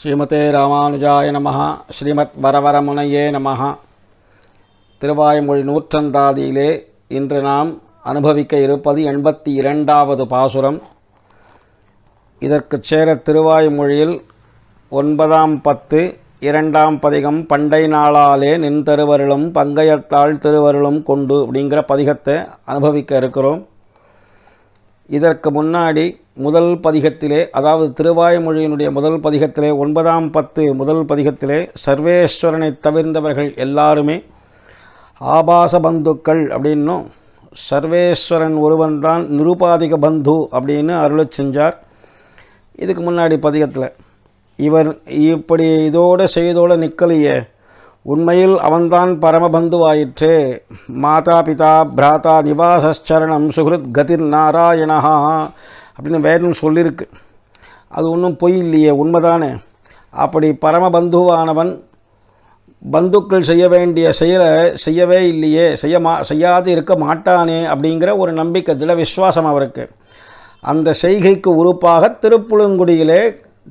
ஸ்ரீமதே ராமானுஜாய நமஹ. ஸ்ரீமத் வரவரமுனையே நமஹ. திருவாய்மொழி நூற்றந்தாதியிலே இன்று நாம் அனுபவிக்க இருப்பது 82வது பாசுரம். இதற்குச் சேர திருவாய்மொழியில் 9ஆம் பத்து 2ஆம் பதிகம் பண்டை நாளாலே நின் திருவருளும் பங்கையத்தாள் திருவருளும் கொண்டு அப்படிங்கிற பதிகத்தை அனுபவிக்க இருக்கிறோம். இதற்கு முன்னாடி முதல் பதிகத்திலே, அதாவது திருவாய்மொழியினுடைய முதல் பதிகத்திலே 9ஆம் பத்து முதல் பதிகத்திலே சர்வேஸ்வரனை தவிர்ந்தவர்கள் எல்லாருமே ஆபாச பந்துக்கள் அப்படின்னும், சர்வேஸ்வரன் ஒருவன்தான் நிருபாதிக பந்து அப்படின்னு அருளச் செஞ்சார். இதுக்கு முன்னாடி பதிகத்தில் இவர் இப்படி இதோடு செய்தோடு நிற்கலையே, உண்மையில் அவன்தான் பரமபந்துவாயிற்றே. மாதா பிதா பிராதா நிவாசரணம் சுகிருத் கதிர் நாராயணா அப்படின்னு வேதம் சொல்லியிருக்கு. அது ஒன்றும் பொய் இல்லையே, உண்மைதானே. அப்படி பரமபந்துவானவன் பந்துக்கள் செய்ய வேண்டிய செயலை செய்யவே இல்லையே, செய்யாது இருக்க மாட்டானே அப்படிங்கிற ஒரு நம்பிக்கை, திட விஸ்வாசம் அவருக்கு. அந்த செய்கைக்கு உறுப்பாக திருப்புழுங்குடியிலே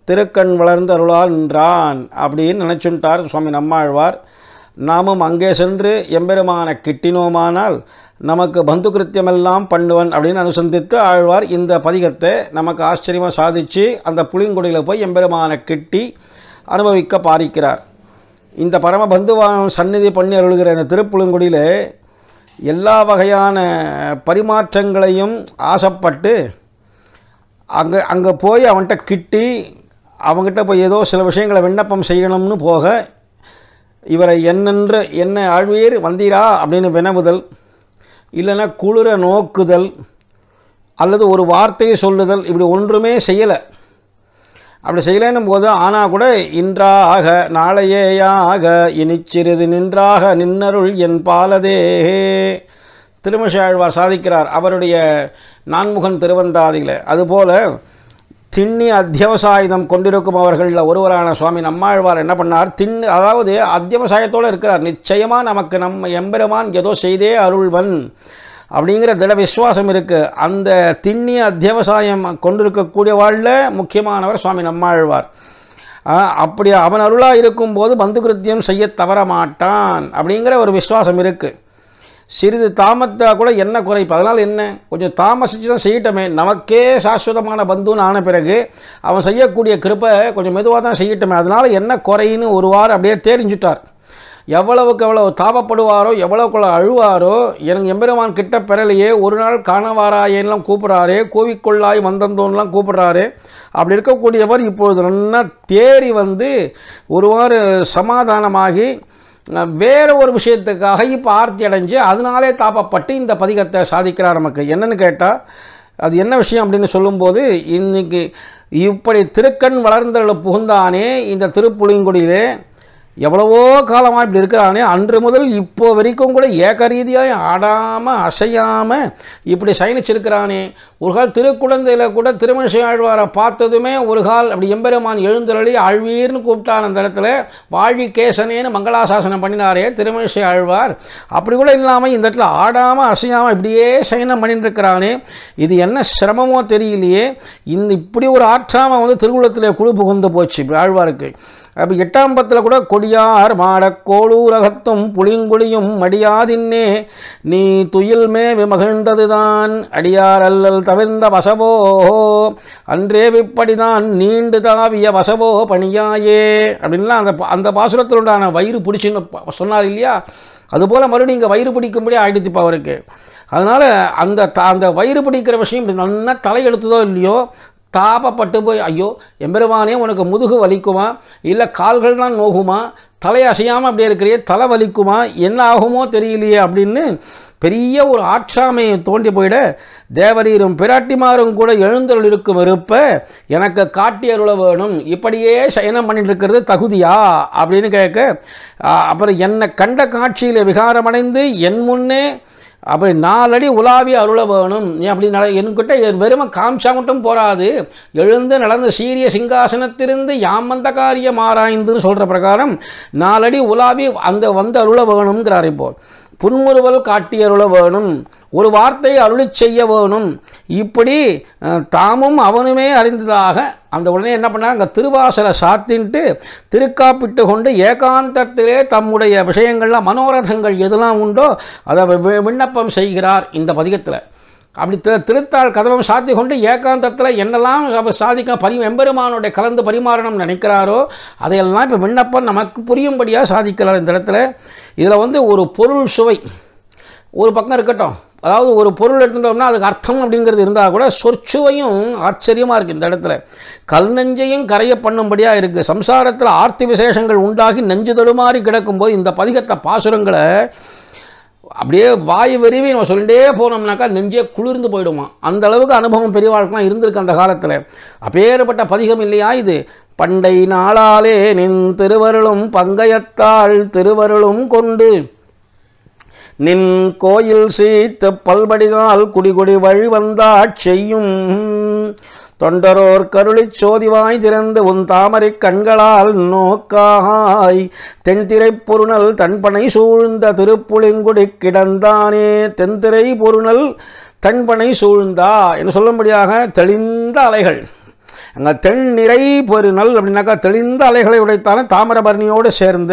திருக்கண் வளர்ந்து அருளால் நின்றான் அப்படின்னு நினச்சுட்டார் சுவாமி நம்மாழ்வார். நாமும் அங்கே சென்று எம்பெருமான கிட்டினோமானால் நமக்கு பந்து கிருத்தியமெல்லாம் பண்ணுவன் அப்படின்னு அனுசந்தித்து ஆழ்வார் இந்த பதிகத்தை நமக்கு ஆச்சரியமாக சாதித்து அந்த புளிங்குடியில் போய் எம்பெருமான கிட்டி அனுபவிக்க பாரிக்கிறார். இந்த பரம பந்துவான் சந்நிதி பண்ணி அருள்கிற இந்த திருப்புளிங்குடியில் எல்லா வகையான பரிமாற்றங்களையும் ஆசைப்பட்டு அங்கே போய் அவன்கிட்ட கிட்டி அவங்ககிட்ட போய் ஏதோ சில விஷயங்களை விண்ணப்பம் செய்யணும்னு போக, இவரை என்ன ஆழ்வீர் வந்தீரா அப்படின்னு வினவுதல், இல்லைன்னா குளிர நோக்குதல், அல்லது ஒரு வார்த்தையை சொல்லுதல், இப்படி ஒன்றுமே செய்யலை. அப்படி செய்யலைன்னும் போது ஆனால் கூட இன்றாக நாளையேயாக இனிச்சிறிது நின்றாக நின்னருள் என் பாலதே திருமிஷாழ்வார் சாதிக்கிறார் அவருடைய நான்முகன் திருவந்தாதியில். அதுபோல் திண்ணி அத்தியவசாயுதம் கொண்டிருக்கும் அவர்களில் ஒருவரான சுவாமி நம்மாழ்வார் என்ன பண்ணார், அதாவது அத்தியவசாயத்தோடு இருக்கிறார். நிச்சயமாக நமக்கு நம்ம எம்பெருமான் ஏதோ செய்தே அருள்வன் அப்படிங்கிற திட விஸ்வாசம் இருக்குது. அந்த திண்ணி அத்தியவசாயம் கொண்டிருக்கக்கூடிய வாழ்ல முக்கியமானவர் சுவாமி நம்மாழ்வார். அப்படி அவன் அருளாக இருக்கும்போது பந்து கிருத்தியம் செய்ய தவற மாட்டான் அப்படிங்கிற ஒரு விஸ்வாசம் இருக்குது. சிறிது தாமத்தா கூட என்ன குறைப்பு, அதனால் என்ன, கொஞ்சம் தாமசித்து தான் செய்யட்டமே, நமக்கே சாஸ்வதமான பந்துன்னு ஆன பிறகு அவன் செய்யக்கூடிய கிருப்பை கொஞ்சம் மெதுவாக தான் செய்யட்டமே, அதனால் என்ன குறைன்னு ஒரு வாரம் அப்படியே தெரிஞ்சுட்டார். எவ்வளவுக்கு எவ்வளவு தாபப்படுவாரோ எவ்வளவுக்குள்ள அழுவாரோ, எனக்கு எம்பெருமான் கிட்ட பெறலையே, ஒரு நாள் காணவாராயெல்லாம் கூப்பிட்றாரு, கோவிக்கொள்ளாய் வந்தந்தோன்லாம் கூப்பிட்றாரு. அப்படி இருக்கக்கூடியவர் இப்பொழுது நல்லா தேறி வந்து ஒருவாறு சமாதானமாகி வேறு ஒரு விஷயத்துக்காக இப்போ ஆர்த்தி அடைஞ்சு அதனாலே தாப்பப்பட்டு இந்த பதிகத்தை சாதிக்கிறார். நமக்கு என்னன்னு கேட்டால் அது என்ன விஷயம் அப்படின்னு சொல்லும்போது, இன்றைக்கி இப்படி திருக்கண் வளர்ந்தள புகுந்தானே இந்த திருப்புளிங்குடியிலே எவ்வளவோ காலமாக இப்படி இருக்கிறானே, அன்று முதல் இப்போ வரைக்கும் கூட ஏக ரீதியாக ஆடாமல் அசையாமல் இப்படி சயனிச்சிருக்கிறானே. ஒரு கால் திருக்குழந்தையில் கூட திருமணிசை ஆழ்வாரை பார்த்ததுமே ஒரு கால் அப்படி எம்பெருமான் எழுந்தருளி ஆழ்வீர்னு கூப்பிட்டான். அந்த இடத்துல வாழி கேசனேன்னு மங்களாசாசனம் பண்ணினாரே திருமணிசை ஆழ்வார். அப்படி கூட இல்லாமல் இந்த இடத்துல ஆடாமல் அசையாமல் இப்படியே சயனம் பண்ணிட்டு இருக்கிறானே, இது என்ன சிரமமோ தெரியலையே. இப்படி ஒரு ஆற்றாமல் வந்து திருக்குளத்தில் குழு புகுந்து போச்சு இப்படி ஆழ்வாருக்கு. அப்போ 8ஆம் பத்தில் கூட கொடியார் மாடக் கோளூரகத்தும் புளிங்குழியும் மடியாதின்னே நீ துயில்மே விமகிழ்ந்ததுதான் அடியார் அல்லல் தவிர்ந்த வசவோ அன்றே விப்படிதான் நீண்டு தாவிய வசவோ பணியாயே அப்படின்லாம் அந்த பாசுரத்தில் உண்டான வயிறு பிடிச்சின்னு சொன்னார் இல்லையா. அதுபோல் மறுபடியும் இங்கே வயிறு பிடிக்கும்படி ஆயிடுத்துப்பா அவருக்கு. அதனால் அந்த வயிறு பிடிக்கிற விஷயம் இப்படி நல்லா தலையெடுத்ததோ இல்லையோ, தாபப்பட்டு போய் ஐயோ எம்பெருமானே உனக்கு முதுகு வலிக்குமா, இல்லை கால்கள் தான் நோகுமா, தலை அசையாமல் அப்படியே இருக்கிறே, தலை வலிக்குமா, என்ன ஆகுமோ தெரியலையே அப்படின்னு பெரிய ஒரு ஆற்றாமையை தோண்டி போயிட, தேவரீரும் பிராட்டிமாரும் கூட எழுந்தருள் இருக்கும் இருப்ப எனக்கு காட்டி அருள வேணும், இப்படியே சயனம் பண்ணிட்டு இருக்கிறது தகுதியா அப்படின்னு கேட்க, அப்புறம் என்னை கண்ட காட்சியில் விகாரமடைந்து என் முன்னே அப்படி 4 அடி உலாவி அருள வேணும். நீ அப்படி என்கிட்ட வெறுமை காமிச்சா மட்டும் போராது, எழுந்து நடந்து சீரிய சிங்காசனத்திலிருந்து யாமந்த காரியம் ஆராய்ந்துன்னு சொல்கிற பிரகாரம் 4 அடி உலாவி அந்த வந்து அருள வேணுங்கிறார். இப்போ புன்முறுவல் காட்டியருள வேணும், ஒரு வார்த்தை அருளி செய்ய வேணும், இப்படி தாமும் அவனுமே அறிந்ததாக அந்த உடனே என்ன பண்ணாங்க, அங்கே திருவாசலை சாத்தின்ட்டு திருக்காப்பிட்டு கொண்டு ஏகாந்தத்திலே தம்முடைய விஷயங்கள்லாம் மனோரதங்கள் எதெல்லாம் உண்டோ அதை விண்ணப்பம் செய்கிறார் இந்த பதிகத்தில். அப்படி திருத்தாள் கதவம் சாத்தி கொண்டு ஏகாந்தத்தில் என்னெல்லாம் அவர் சாதிக்க எம்பெருமானுடைய கலந்து பரிமாறணும் நினைக்கிறாரோ அதையெல்லாம் இப்போ விண்ணப்பம் நமக்கு புரியும்படியாக சாதிக்கிறார் இந்த இடத்துல. இதில் ஒரு பொருள் சுவை ஒரு பக்கம் இருக்கட்டும், அதாவது ஒரு பொருள் எடுத்துட்டோம்னா அதுக்கு அர்த்தம் அப்படிங்கிறது இருந்தால் கூட சொற்சுவையும் ஆச்சரியமாக இருக்குது இந்த இடத்துல. கல் நெஞ்சையும் கரைய பண்ணும்படியாக இருக்குது. சம்சாரத்தில் ஆர்த்தி விசேஷங்கள் உண்டாகி நெஞ்சு தடுமாறி கிடக்கும்போது இந்த பதிகத்தை பாசுரங்களை அப்படியே வாயு வெறிவி நம்ம சொல்லிட்டே போனோம்னாக்கா நெஞ்சே குளிர்ந்து போயிடுமா. அந்த அளவுக்கு அனுபவம் பெரியவாழ்க்கெலாம் இருந்திருக்கு அந்த காலத்தில். அப்பேற்பட்ட பதிகம் இல்லையா இது. பண்டை நாளாலே நின் திருவருளும் பங்கயத்தாள் திருவருளும் கொண்டு நின் கோயில் சீத்து பல்படிகால் குடிகுடி வழி வந்தாட் செய்யும் தொண்டரோர் கருளி சோதிவாய் திறந்து உன் தாமரை கண்களால் நோக்காய் தென்திரை பொருணல் தன்பனை சூழ்ந்த திருப்புளிங்குடி கிடந்தானே. தென்திரை பொருணல் தன்பனை சூழ்ந்தா என்று சொல்லும்படியாக தெளிந்த அலைகள், அங்கே தென்னிறை பொருநல் அப்படின்னாக்கா தெளிந்த அலைகளை உடைத்தான தாமிரபரணியோடு சேர்ந்த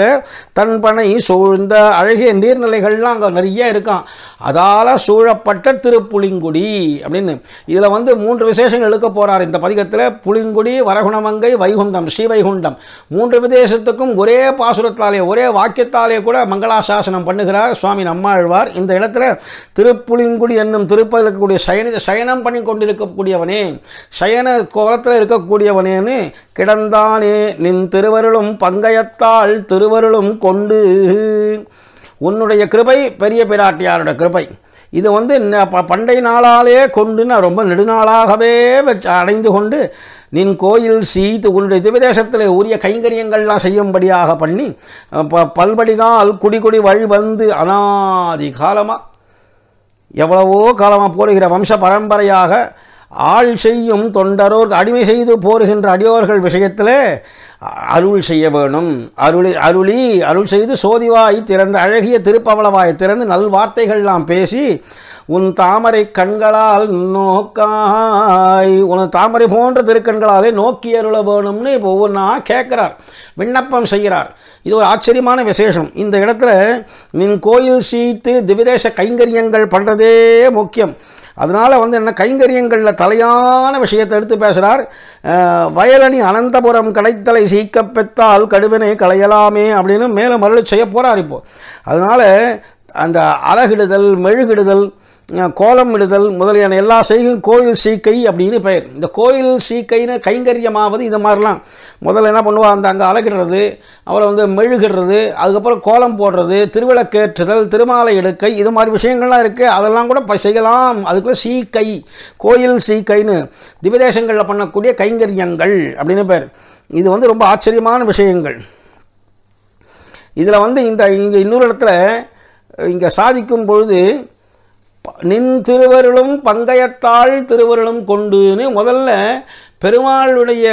தன்பனை சூழ்ந்த அழகிய நீர்நிலைகள்லாம் அங்கே நிறைய இருக்கான். அதால் சூழப்பட்ட திருப்புளிங்குடி அப்படின்னு இதில் 3 விசேஷங்கள் எடுக்க போகிறார் இந்த பதிகத்தில். புளிங்குடி, வரகுணமங்கை, வைகுண்டம், ஸ்ரீவைகுண்டம் 3 விதேசத்துக்கும் ஒரே பாசுரத்தாலே ஒரே வாக்கியத்தாலே கூட மங்களாசாசனம் பண்ணுகிறார் சுவாமி நம்மாழ்வார். இந்த இடத்துல திருப்புளிங்குடி என்னும் திருப்பதில் இருக்கக்கூடிய சயனம் பண்ணி கொண்டிருக்கக்கூடியவனே, சயன கோலத்தில் இருக்கக்கூடியவனேன்னு கிடந்தானே நின் திருவருளும் பங்கயத்தாள் திருவருளும் கொண்டு. உன்னுடைய கிருபை பெரிய பிராட்டியாருடைய கிருபை. இது பண்டை நாளாலே கொண்டுன்னு ரொம்ப நெடுநாளாகவே அடைந்து கொண்டு நின் கோயில் சீத்து உன்னுடைய திவிதேசத்தில் உரிய கைங்கரியங்கள்லாம் செய்யும்படியாக பண்ணி பல்படிகால் குடி வழி வந்து அனாதி காலமாக எவ்வளவோ காலமாக போடுகிற வம்ச பரம்பரையாக ஆள் செய்யும் தொண்டரோர் அடிமை செய்து போருகின்ற அடியோர்கள் விஷயத்தில் அருள் செய்ய வேணும். அருள் செய்து சோதிவாய் திறந்த அழகிய திருப்பவளவாய் திறந்து நல்வார்த்தைகள்லாம் பேசி உன் தாமரை கண்களால் நோக்காய், உன் தாமரை போன்ற திருக்கண்களாலே நோக்கி அருள வேணும்னு இப்போ ஒவ்வொன்றா கேட்குறார், விண்ணப்பம் செய்கிறார். இது ஒரு ஆச்சரியமான விசேஷம். இந்த இடத்துல நின் கோயில் சீத்து திவிதேச கைங்கரியங்கள் பண்ணுறதே முக்கியம். அதனால் என்ன கைங்கரியங்களில் தலையான விஷயத்தை எடுத்து பேசுகிறார். வயலணி அனந்தபுரம் கடைத்தலை சீக்க பெற்றால் கடுவினை களையலாமே அப்படின்னு மேலும் மறுபடியும் செய்ய போகிறார் இப்போது. அதனால் அந்த அழகிடுதல், மெழுகிடுதல், கோலம் இடுதல் முதலியான எல்லா செய்கையும் கோயில் சீக்கை அப்படின்னு பெயர். இந்த கோயில் சீக்கைன்னு கைங்கரியமாவது இது மாதிரிலாம் முதல்ல என்ன பண்ணுவா, அந்த அங்கே அழகிடுறது, அப்புறம் மெழுகிடுறது, அதுக்கப்புறம் கோலம் போடுறது, திருவிளக்கேற்றுதல், திருமாலை எடுக்கை, இது மாதிரி விஷயங்கள்லாம் இருக்குது. அதெல்லாம் கூட செய்யலாம். அதுக்குள்ள சீக்கை, கோயில் சீக்கைன்னு திவிதேசங்களில் பண்ணக்கூடிய கைங்கரியங்கள் அப்படின்னு பேர். இது ரொம்ப ஆச்சரியமான விஷயங்கள். இதில் இங்கே இன்னொரு இடத்துல இங்கே சாதிக்கும் பொழுது நின் திருவருளும் பங்கயத்தாள் திருவருளும் கொண்டுன்னு முதல்ல பெருமாளுடைய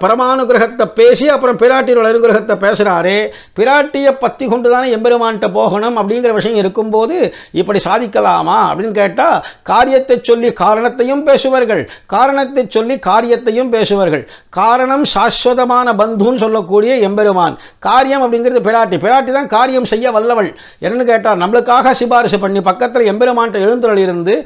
பரமானுகிரகத்தை பேசி அப்புறம் பிராட்டியோட அனுகிரகத்தை பேசுகிறாரே. பிராட்டியை பற்றி கொண்டு தானே எம்பெருமான்கிட்ட போகணும் அப்படிங்கிற விஷயம் இருக்கும்போது இப்படி சாதிக்கலாமா அப்படின்னு கேட்டால், காரியத்தை சொல்லி காரணத்தையும் பேசுவார்கள், காரணத்தை சொல்லி காரியத்தையும் பேசுவார்கள். காரணம் சாஸ்வதமான பந்துன்னு சொல்லக்கூடிய எம்பெருமான், காரியம் அப்படிங்கிறது பிராட்டி. பிராட்டி தான் காரியம் செய்ய வல்லவள். என்னன்னு கேட்டால், நம்மளுக்காக சிபாரிசு பண்ணி பக்கத்தில் எம்பெருமான்கிட்ட எழுந்தருள் இருந்து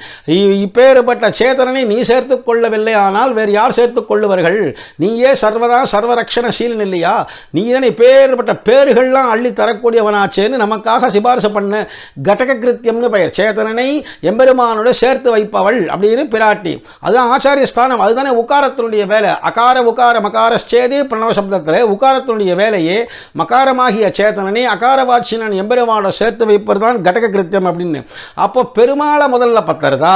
இப்பேற்பட்ட சேதனனை நீ சேர்த்து கொள்ளவில்லை ஆனால் வேறு யார் சேர்த்துக் கொள்ளுவார்கள்? நீயே சர்வதா சர்வரக்ஷணசீலன் இல்லையா? நீ தானே பேர்பட்ட பேர்கள்லாம் அள்ளி தரக்கூடியவனாச்சேன்னு நமக்காக சிபாரிசு பண்ண கடக கிருத்தியம்னு பெயர். சேதனனை எம்பெருமானோட சேர்த்து வைப்பவள் அப்படின்னு பிராட்டி. அதுதான் ஆச்சாரிய ஸ்தானம். அதுதானே உக்காரத்தினுடைய வேலை. அகார உகார மகாரச்சேதே பிரணவ சப்தத்தில் உக்காரத்தினுடைய வேலையே மகாரமாகிய சேதனனை அகாரவாட்சினன் எம்பெருமானோட சேர்த்து வைப்பது தான் கடக கிருத்தியம் அப்படின்னு. அப்போ பெருமாளை முதல்ல பத்தருதா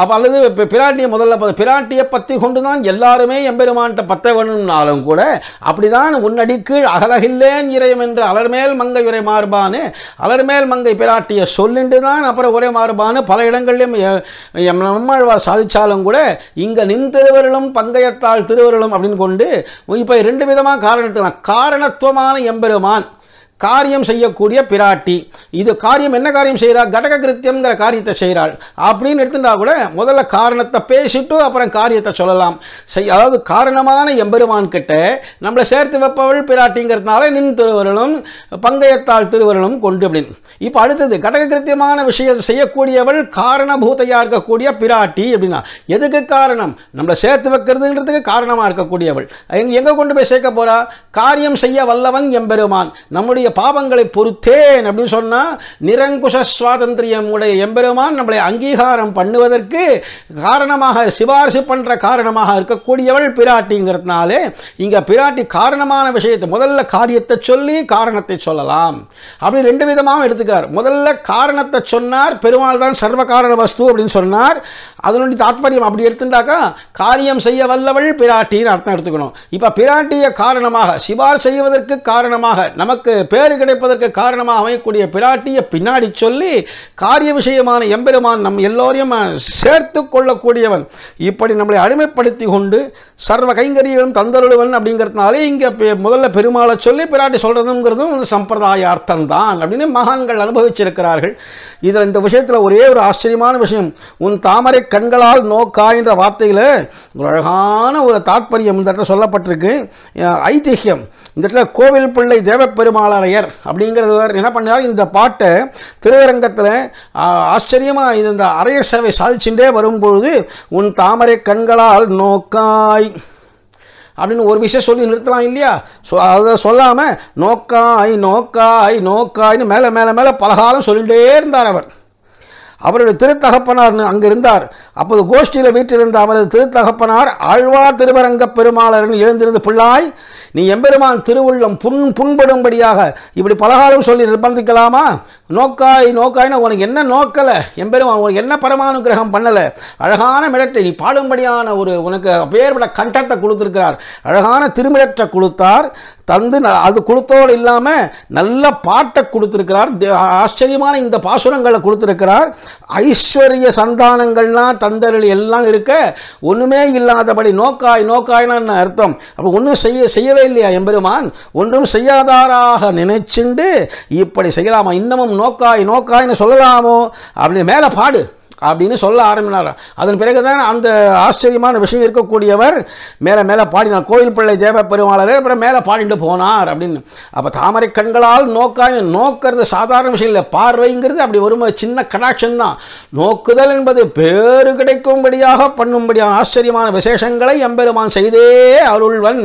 அப்போ அல்லது பிராட்டியை முதல்ல பிராட்டியை பற்றி கொண்டு தான் எல்லாருமே எம்பெருமான்கிட்ட பத்த வேணும்னாலும் கூட அப்படிதான் உன்னடிக்கு அகலகில்லேன் இறையம் என்று அலர்மேல் மங்கை உரை மார்பானு அலர்மேல் மங்கை பிராட்டிய சொல்லிண்டு தான் அப்புறம் உரை மார்பானு பல இடங்களிலும் நம்மாழ்வார் சாதிச்சாலும் கூட இங்க நின் திருவருளும் பங்கயத்தாள் திருவருளும் அப்படின்னு கொண்டு இப்போ 2 விதமாக காரணத்துலாம். காரணத்துவமான எம்பெருமான், காரியம் செய்யக்கூடிய பிராட்டி. இது காரியம் என்ன காரியம் செய்கிறார்? கடக கிருத்தியம்ங்கிற காரியத்தை செய்கிறாள் அப்படின்னு எடுத்துட்டா கூட முதல்ல காரணத்தை பேசிட்டு அப்புறம் காரியத்தை சொல்லலாம். அதாவது காரணமான எம்பெருமான் கிட்ட நம்மளை சேர்த்து வைப்பவள் பிராட்டிங்கிறதுனால நின் திருவருளும் பங்கையத்தாள் திருவருளும் கொண்டு அப்படின்னு. இப்போ அடுத்தது கடக கிருத்தியமான விஷயத்தை செய்யக்கூடியவள் காரணபூதையாக இருக்கக்கூடிய பிராட்டி அப்படின்னா எதுக்கு காரணம்? நம்மளை சேர்த்து வைக்கிறதுங்கிறதுக்கு காரணமாக இருக்கக்கூடியவள். எங்கே கொண்டு போய் சேர்க்க போறா? காரியம் செய்ய வல்லவன் எம்பெருமான். நம்முடைய பாவங்களை பொறுத்தேன் அப்படின்னு சொன்னா நிரங்குஷ சுவாதந்திரியம் உடைய எம்பெருமான் நம்மளை அங்கீகாரம் பண்ணுவதற்கு காரணமாக சிபாரிசு பண்ற காரணமாக இருக்கக்கூடியவள் பிராட்டிங்கிறதுனாலே இங்க பிராட்டி காரணமான விஷயத்தை முதல்ல காரியத்தை சொல்லி காரணத்தை சொல்லலாம். அப்படி ரெண்டு விதமாக எடுத்துக்கார். முதல்ல காரணத்தை சொன்னார், பெருமாள் தான் சர்வ காரண வஸ்து அப்படின்னு சொன்னார். அதனுடைய தாத்பரியம் அப்படி எடுத்துட்டாக்கா காரியம் செய்ய வல்லவள் பிராட்டின்னு அர்த்தம் எடுத்துக்கணும். இப்ப பிராட்டிய காரணமாக சிபார் செய்வதற்கு காரணமாக நமக்கு பேரு கிடைப்பதற்கு காரணமாக அமையக்கூடிய பிராட்டியை பின்னாடி சொல்லி காரிய விஷயமான எம்பெருமான் நம் எல்லோரையும் சேர்த்து கொள்ளக்கூடியவன். இப்படி நம்மளை அடிமைப்படுத்தி கொண்டு சர்வ கைங்கரியம் தந்தருளுவன் அப்படிங்கிறதுனாலே இங்க முதல்ல பெருமாளை சொல்லி பிராட்டி சொல்றதுங்கிறதும் சம்பிரதாய அர்த்தம் தான் அப்படின்னு மகான்கள் அனுபவிச்சிருக்கிறார்கள். இதில் இந்த விஷயத்தில் ஒரே ஒரு ஆச்சரியமான விஷயம், உன் தாமரை கண்களால் நோக்காய் என்ற வார்த்தையில் ஒரு அழகான ஒரு தாத்பரியம் இந்த இடத்துல சொல்லப்பட்டிருக்கு. ஐதிஹ்யம் இந்த இடத்துல கோவில் பிள்ளை தேவப்பெருமாளையர் அப்படிங்கிறவர் என்ன பண்ணார், இந்த பாட்டை திருவரங்கத்தில் ஆச்சரியமாக இந்த அரையர் சேவை சாதிச்சுட்டே வரும்பொழுது உன் தாமரை கண்களால் நோக்காய் அப்படின்னு ஒரு விஷயம் சொல்லி நிறுத்தலாம் இல்லையா? அதை சொல்லாமல் நோக்காய் நோக்காய் நோக்காய்னு மேலே மேலே மேலே பலகாலம் சொல்லிகிட்டே இருந்தார். அவருடைய திருத்தகப்பனார் அங்கே இருந்தார். அப்போது கோஷ்டியில் வீட்டிலிருந்த அவரது திருத்தகப்பனார் ஆழ்வார் திருவரங்க பெருமாளர்னு எழுந்திருந்து, பிள்ளாய் நீ எம்பெருமான் திருவுள்ளம் புண்படும்படியாக இப்படி பலகாலம் சொல்லி நிர்பந்திக்கலாமா? நோக்காய் நோக்காய்னு உனக்கு என்ன நோக்கலை எம்பெருமான், உனக்கு என்ன பரமானுகிரகம் பண்ணலை? அழகான மிடட்டை நீ பாடும்படியான ஒரு உனக்கு பேர்பட கண்டத்தை கொடுத்துருக்கிறார், அழகான திருமிடற்றை கொடுத்தார், தந்து அது கொடுத்தோடு இல்லாமல் நல்ல பாட்டை கொடுத்துருக்கிறார், ஆச்சரியமான இந்த பாசுரங்களை கொடுத்துருக்கிறார். ஐஸ்வர்ய சந்தானங்கள்லாம் தந்தருள் எல்லாம் இருக்க ஒன்றுமே இல்லாதபடி நோக்காய் நோக்காய்னு அர்த்தம். அப்போ ஒன்றும் செய்யவே இல்லையா எம்பெருமான்? ஒன்றும் செய்யாதாராக நினைச்சுண்டு இப்படி செய்யலாமா? இன்னமும் நோக்காய் நோக்காய்னு சொல்லலாமோ? அப்படி மேலே பாடு அப்படின்னு சொல்ல ஆரம்பினார். அதன் பிறகுதான் அந்த ஆச்சரியமான விஷயம் இருக்கக்கூடியவர் மேலே மேலே பாடினார். கோயில் பிள்ளை தேவ பெருமாளரே அப்புறம் மேலே பாடிட்டு போனார் அப்படின்னு. அப்போ தாமரை கண்களால் நோக்காய், நோக்கிறது சாதாரண விஷயம் இல்லை, பார்வைங்கிறது அப்படி ஒரு சின்ன கடாட்சம் தான். நோக்குதல் என்பது பேறு கிடைக்கும்படியாக பண்ணும்படியான ஆச்சரியமான விசேஷங்களை எம்பெருமான் செய்தே அருள்வன்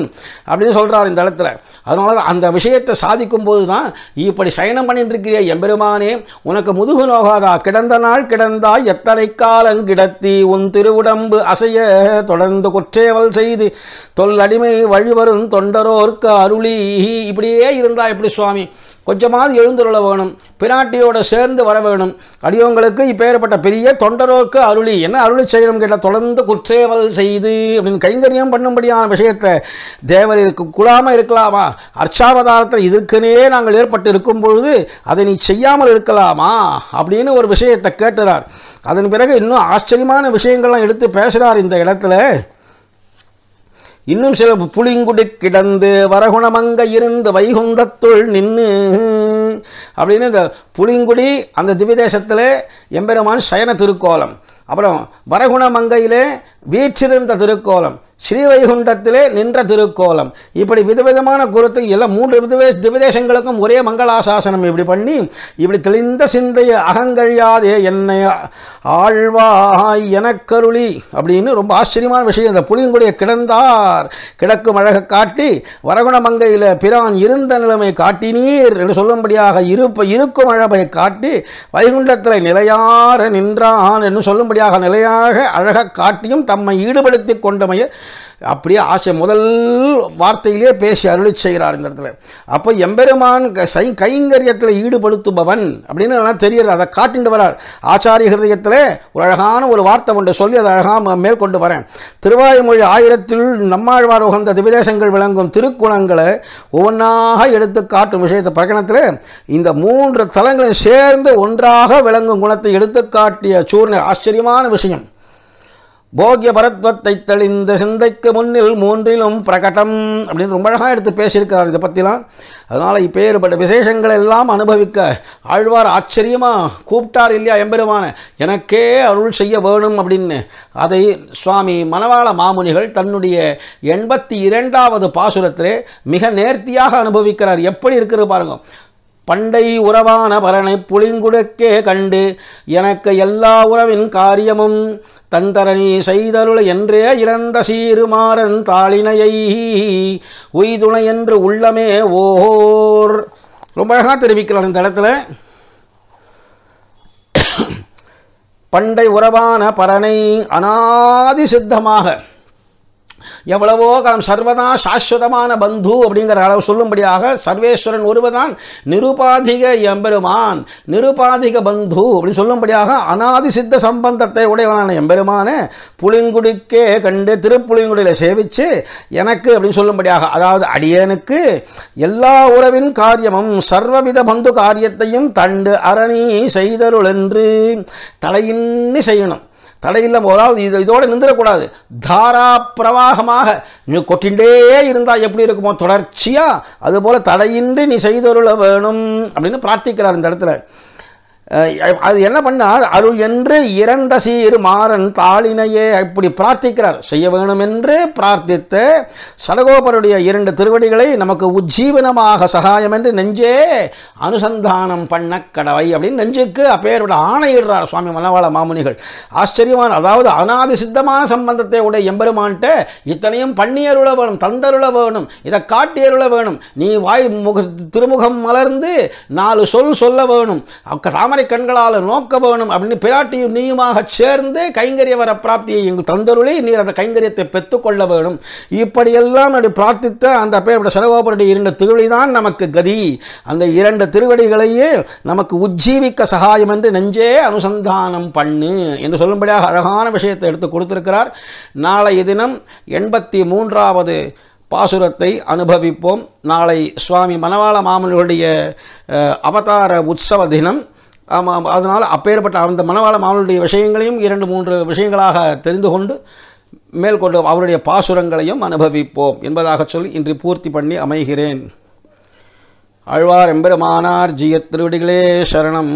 அப்படின்னு சொல்கிறார் இந்த இடத்துல. அதனால அந்த விஷயத்தை சாதிக்கும் போது தான் இப்படி சயனம் பண்ணிட்டு இருக்கிற எம்பெருமானே உனக்கு முதுகு நோகாதா? கிடந்த நாள் கிடந்தாய் எத்தனை காலங்கிடத்தி உன் திருவுடம்பு அசைய தொடர்ந்து குற்றேவல் செய்து தொல்லடிமை வழிவரும் தொண்டரோர்க்கு அருளி. இப்படியே இருந்தா எப்படி சுவாமி? கொஞ்சமாவது எழுந்துருள வேணும், பிராட்டியோட சேர்ந்து வர வேணும். அடியவங்களுக்கு இப்பேற்பட்ட பெரிய தொண்டரோர்க்கு அருளி என்ன அருளி செய்யணும் கேட்டால் தொடர்ந்து குற்றேவல் செய்து அப்படின்னு கைங்கரியம் பண்ணும்படியான விஷயத்தை தேவர் குழாமல் இருக்கலாமா? அர்ச்சாவதாரத்தில் இதற்குனே நாங்கள் ஏற்பட்டு இருக்கும் பொழுது அதை நீ செய்யாமல் இருக்கலாமா அப்படின்னு ஒரு விஷயத்தை கேட்டுறார். அதன் பிறகு இன்னும் ஆச்சரியமான விஷயங்கள்லாம் எடுத்து பேசுகிறார் இந்த இடத்துல. இன்னும் சில புளிங்குடி கிடந்து வரகுணமங்க இருந்து வைகுந்தத்துள் நின்று அப்படின்னு இந்த புளிங்குடி அந்த திவ்யதேசத்தில் எம்பெருமான் சயன திருக்கோலம், அப்புறம் வரகுணமங்கையிலே வீற்றிருந்த திருக்கோலம், ஸ்ரீவைகுண்டத்திலே நின்ற திருக்கோலம், இப்படி விதவிதமான குருத்தை எல்லாம் மூன்று திவ்யதேசங்களுக்கும் ஒரே மங்களாசாசனம் இப்படி பண்ணி இப்படி தெளிந்த சிந்தைய அகங்கழியாதே என்னை ஆழ்வாய் எனக்கருளி அப்படின்னு ரொம்ப ஆச்சரியமான விஷயம். இந்த புளிங்குடியை கிடந்தார் கிடக்கும் அழகை காட்டி வரகுணமங்கையில் பிரான் இருந்த நிலைமை காட்டினீர் என்று சொல்லும்படியாக இருக்கும் அழகை காட்டி வைகுண்டத்தில் நிலையார நின்றான் என்று சொல்லும்படியாக நிலையாக அழகை காட்டியும் தம்மை ஈடுபடுத்தி கொண்டமைய அப்படியே ஆசை முதல் வார்த்தையிலே பேசி அருளி செய்கிறார் இந்த இடத்துல. அப்போ எம்பெருமான் கைங்கரியத்தில் ஈடுபடுத்துபவன் அப்படின்னு எல்லாம் தெரிகிறது. அதை காட்டிட்டு வரார். ஆச்சாரிய ஹிருதயத்தில் ஒரு அழகான ஒரு வார்த்தை ஒன்று சொல்லி அதை அழகாக மேற்கொண்டு வரேன். திருவாய்மொழி 1000 நம்மாழ்வார் உகந்த திவ்யதேசங்கள் விளங்கும் திருக்குணங்களை ஒவ்வொன்றாக எடுத்து காட்டும் விஷயத்தை பிரகடனத்தில் இந்த 3 தலங்களும் சேர்ந்து ஒன்றாக விளங்கும் குணத்தை எடுத்து காட்டிய சூர்ண ஆச்சரியமான விஷயம். போகிய பரத்வத்தை தெளிந்த சிந்தைக்கு முன்னில் மூன்றிலும் பிரகடம் அப்படின்னு ரொம்ப அழகாக எடுத்து பேசியிருக்கிறார் இதை பற்றிலாம். அதனால் இப்பேற்பட்ட விசேஷங்கள் எல்லாம் அனுபவிக்க ஆழ்வார் ஆச்சரியமாக கூப்பிட்டார் இல்லையா எம்பெருமான, எனக்கே அருள் செய்ய வேணும் அப்படின்னு. அதை சுவாமி மணவாள மாமுனிகள் தன்னுடைய 82வது பாசுரத்திலே மிக நேர்த்தியாக அனுபவிக்கிறார். எப்படி இருக்கிறது பாருங்க. பண்டை உறவான பரனை புளிங்குடுக்கே கண்டு எனக்கு எல்லா உறவின் காரியமும் தந்தரணி செய்தருள் என்றே இறந்த சீருமாறன் தாளினையை உய்துணை என்று உள்ளமே ஓர். ரொம்ப அழகாக தெரிவிக்கிறார் இந்த இடத்துல. பண்டை உறவான பரனை அநாதி சித்தமாக எவ்வளவோ காலம் சர்வதா சாஸ்வதமான பந்து அப்படிங்கிற அளவு சொல்லும்படியாக சர்வேஸ்வரன் ஒருவதான் நிருபாதிக எம்பெருமான், நிருபாதிக பந்து அப்படின்னு சொல்லும்படியாக அநாதி சித்த சம்பந்தத்தை உடையவனான எம்பெருமான புளிங்குடிக்கே கண்டு திருப்புளிங்குடியில் சேவிச்சு எனக்கு அப்படின்னு சொல்லும்படியாக, அதாவது அடியனுக்கு எல்லா உறவின் காரியமும் சர்வவித பந்து காரியத்தையும் தண்டு அரணி செய்தருள் என்று தடையின்றி செய்யணும். தடையில்லை போதாவது இதோடு நின்றுடக்கூடாது. தாரா பிரவாகமாக நீ கொட்டின்றே இருந்தால் எப்படி இருக்குமோ தொடர்ச்சியாக, அதுபோல் தடையின்றி நீ செய்தருள வேணும் அப்படின்னு பிரார்த்திக்கிறார் இந்த இடத்துல. அது என்ன பண்ணார், அருள் என்று இறந்த சீர் மாறன் தாளினையே இப்படி பிரார்த்திக்கிறார். செய்ய வேணும் என்று பிரார்த்தித்த சடகோபருடைய 2 திருவடிகளை நமக்கு உஜ்ஜீவனமாக சகாயம் என்று நெஞ்சே அனுசந்தானம் பண்ண கடவை அப்படின்னு நெஞ்சுக்கு அப்பேரோட ஆணையிடுறார் சுவாமி மணவாள மாமுனிகள். ஆச்சரியமான, அதாவது அநாதி சித்தமான சம்பந்தத்தை உடைய எம்பெருமான்ட்ட இத்தனையும் பண்ணியருள வேணும், தந்தருள வேணும், இதை காட்டியருள வேணும், நீ வாய் திருமுகம் மலர்ந்து 4 சொல் சொல்ல வேணும், தாமரை கண்களால் நோக்க வேணும் அப்படின்னு பிராட்டியும் நீயுமாக சேர்ந்து கைங்கரிய வர பிராப்தியை எங்கள் தந்தருளி நீர் அந்த கைங்கரியத்தை பெற்றுக்கொள்ள வேணும். இப்படியெல்லாம் அப்படி பிரார்த்தித்த அந்த பேருடைய சடகோபருடைய 2 திருவடி தான் நமக்கு கதி. அந்த 2 திருவடிகளையே நமக்கு உஜ்ஜீவிக்க சகாயம் என்று நெஞ்சே அனுசந்தானம் பண்ணு என்று சொல்லும்படியாக அழகான விஷயத்தை எடுத்து கொடுத்திருக்கிறார். நாளைய தினம் 83வது பாசுரத்தை அனுபவிப்போம். நாளை சுவாமி மணவாள மாமுனிகளுடைய அவதார உற்சவ தினம். ஆமாம், அதனால் அப்பேற்பட்ட அந்த மணவாள மாமுனியுடைய விஷயங்களையும் 2-3 விஷயங்களாக தெரிந்து கொண்டு மேற்கொண்டு அவருடைய பாசுரங்களையும் அனுபவிப்போம் என்பதாக சொல்லி இன்று பூர்த்தி பண்ணி அமைகிறேன். ஆழ்வார் எம்பெருமானார் ஜீயத் திருவடிகளே சரணம்.